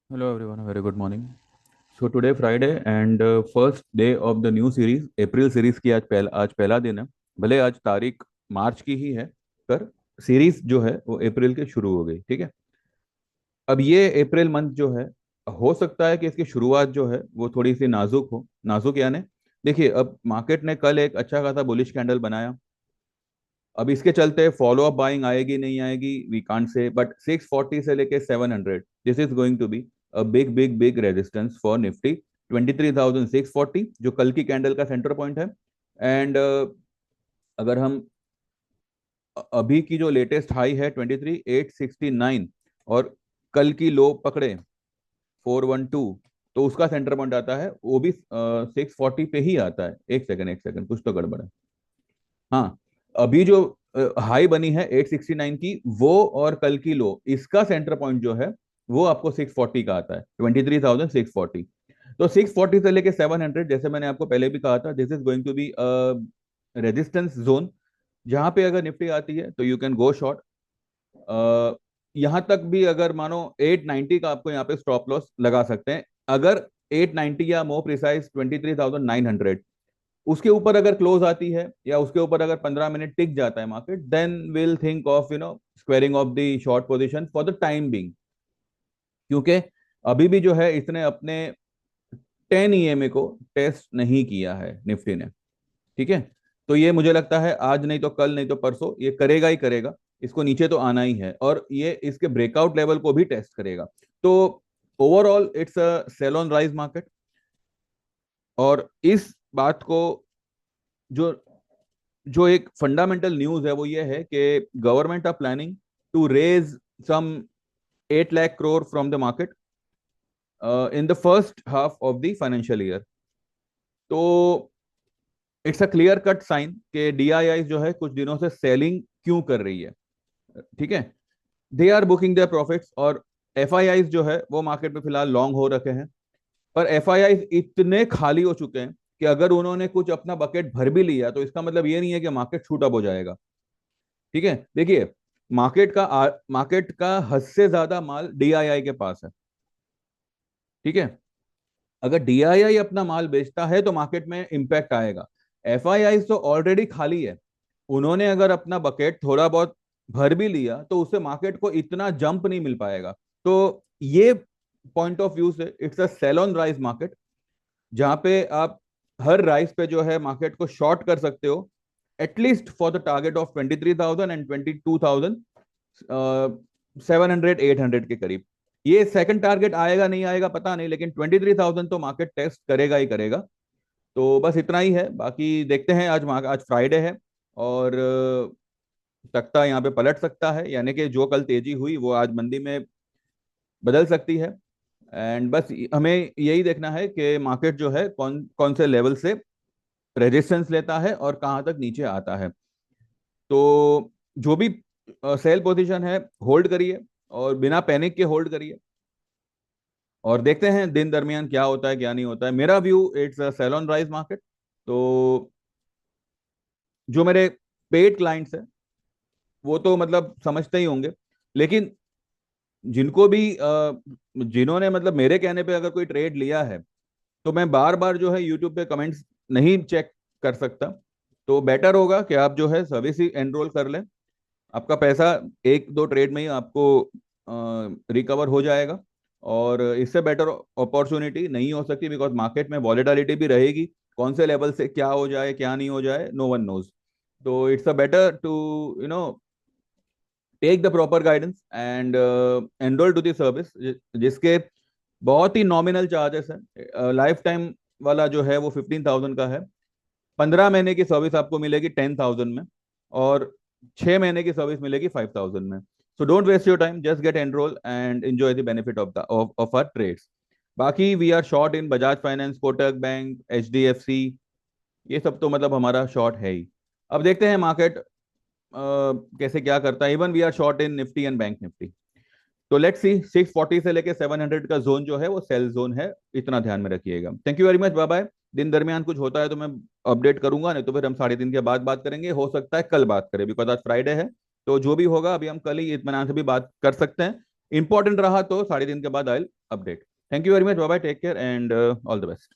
Hello everyone, a very good morning. So today Friday and first day of the new series, April series की आज पहला दिन है। भले आज तारीख मार्च की ही है, पर सीरीज जो है वो अप्रैल के शुरू हो गई। ठीक है। अब ये अप्रैल मंथ जो है, हो सकता है कि इसकी शुरुआत जो है वो थोड़ी सी नाजुक हो। नाजुक यानी, देखिए अब मार्केट ने कल एक अच्छा खासा बुलिश कैंडल बनाया। अब इसके चलते फॉलो अप बाइंग आएगी नहीं आएगी वी कांट से, बट 640 से लेके 700 this is going to be a big big big resistance for Nifty. 23,640 जो कल की कैंडल का सेंटर पॉइंट है। एंड अगर हम अभी की जो लेटेस्ट हाई है 23,869 और कल की लो पकड़े 412, तो उसका सेंटर पॉइंट आता है वो भी 640 पे ही आता है। एक सेकंड कुछ तो गड़बड़ है। हाँ, अभी जो हाई बनी है 869 की, वो और कल की लो, इसका सेंटर पॉइंट जो है वो आपको 640 का आता है, 23,640। तो 640 से लेके 700, जैसे मैंने आपको पहले भी कहा था, this is going to be resistance zone, जहां पे अगर निफ्टी आती है तो यू कैन गो शॉर्ट। यहां तक भी अगर मानो 890 का आपको यहाँ पे स्टॉप लॉस लगा सकते हैं। अगर 890 या मोर प्रिसाइज 23,900 उसके ऊपर अगर क्लोज आती है, या उसके ऊपर अगर 15 मिनट टिक जाता है market, then will think of squaring off the short position for the time being. क्योंकि अभी भी जो है इसने अपने 10 EMA को टेस्ट नहीं किया है निफ्टी ने। ठीक है। तो ये मुझे लगता है आज नहीं तो कल नहीं तो परसों ये करेगा ही करेगा। इसको नीचे तो आना ही है, और ये इसके ब्रेकआउट लेवल को भी टेस्ट करेगा। तो overall it's a sell on rise market. और इस बात को, जो जो एक फंडामेंटल न्यूज है वो ये है कि government are planning to raise some 8 lakh crore from the market in the first half of the financial year. तो it's a clear cut sign कि डीआईआई जो है कुछ दिनों से सेलिंग क्यों कर रही है। ठीक है। They are booking their profits, और एफ जो है वो मार्केट में फिलहाल लॉन्ग हो रखे हैं। पर एफ इतने खाली हो चुके हैं कि अगर उन्होंने कुछ अपना बकेट भर भी लिया तो इसका मतलब ये नहीं है कि मार्केट छूट अप हो जाएगा। ठीक है। देखिए, मार्केट का हद से ज्यादा माल डीआईआई के पास है। ठीक है। अगर डीआईआई अपना माल बेचता है तो मार्केट में इंपैक्ट आएगा। एफआईआई तो ऑलरेडी खाली है। उन्होंने अगर अपना बकेट थोड़ा बहुत भर भी लिया तो उससे मार्केट को इतना जंप नहीं मिल पाएगा। तो ये पॉइंट ऑफ व्यू से it's a sell on rise market, जहां पे आप हर राइस पे जो है मार्केट को शॉर्ट कर सकते हो, at least for the target of 23,000 and 22,000 700 800 के करीब। ये सेकंड टारगेट आएगा नहीं आएगा पता नहीं, लेकिन 23,000 तो मार्केट टेस्ट करेगा ही करेगा। तो बस इतना ही है, बाकी देखते हैं। आज फ्राइडे है, और तख्ता यहाँ पे पलट सकता है, यानी कि जो कल तेजी हुई वो आज मंदी में बदल सकती है। एंड बस हमें यही देखना है कि मार्केट जो है कौन कौन से लेवल से रेजिस्टेंस लेता है और कहाँ तक नीचे आता है। तो जो भी सेल पोजीशन है, होल्ड करिए, और बिना पैनिक के होल्ड करिए, और देखते हैं दिन दरमियान क्या होता है क्या नहीं होता है। मेरा view it's a sell on rise market. तो जो मेरे पेड क्लाइंट्स हैं वो तो मतलब समझते ही होंगे, लेकिन जिनको भी जिन्होंने मतलब मेरे कहने पे अगर कोई ट्रेड लिया है, तो मैं बार बार जो है यूट्यूब पे कमेंट्स नहीं चेक कर सकता। तो बेटर होगा कि आप जो है सर्विस ही एनरोल कर लें। आपका पैसा एक दो ट्रेड में ही आपको रिकवर हो जाएगा। और इससे बेटर अपॉर्चुनिटी नहीं हो सकती, बिकॉज मार्केट में वॉलेटिलिटी भी रहेगी। कौन से लेवल से क्या हो जाए क्या नहीं हो जाए, नो वन नोज। तो it's a better to take the proper guidance and enroll to the service, जिसके बहुत ही नॉमिनल चार्जेस है। लाइफ टाइम वाला जो है वो 15,000 का है। 15 महीने की सर्विस आपको मिलेगी 10,000 में, और 6 महीने की सर्विस मिलेगी 5,000 में। So don't waste your time, just get enrol and enjoy the benefit of our trades. बाकी we are short in Bajaj finance, Kotak bank, HDFC, ये सब तो मतलब हमारा शॉर्ट है ही। अब देखते हैं मार्केट कैसे क्या करता है। Even we are short in Nifty and bank Nifty. तो लेट्स सी, 640 से लेके 700 का जोन जो है वो सेल जोन है, इतना ध्यान में रखिएगा। Thank you very much, bye bye. दिन दरमियान कुछ होता है तो मैं अपडेट करूंगा, नहीं तो फिर हम 3.5 दिन के बाद बात करेंगे। हो सकता है कल बात करें, बिकॉज आज फ्राइडे है। तो जो भी होगा अभी हम कल ही इत्मीनान से भी बात कर सकते हैं। इंपॉर्टेंट रहा तो 3.5 दिन के बाद I update. Thank you very much, bye bye, take care and all the best.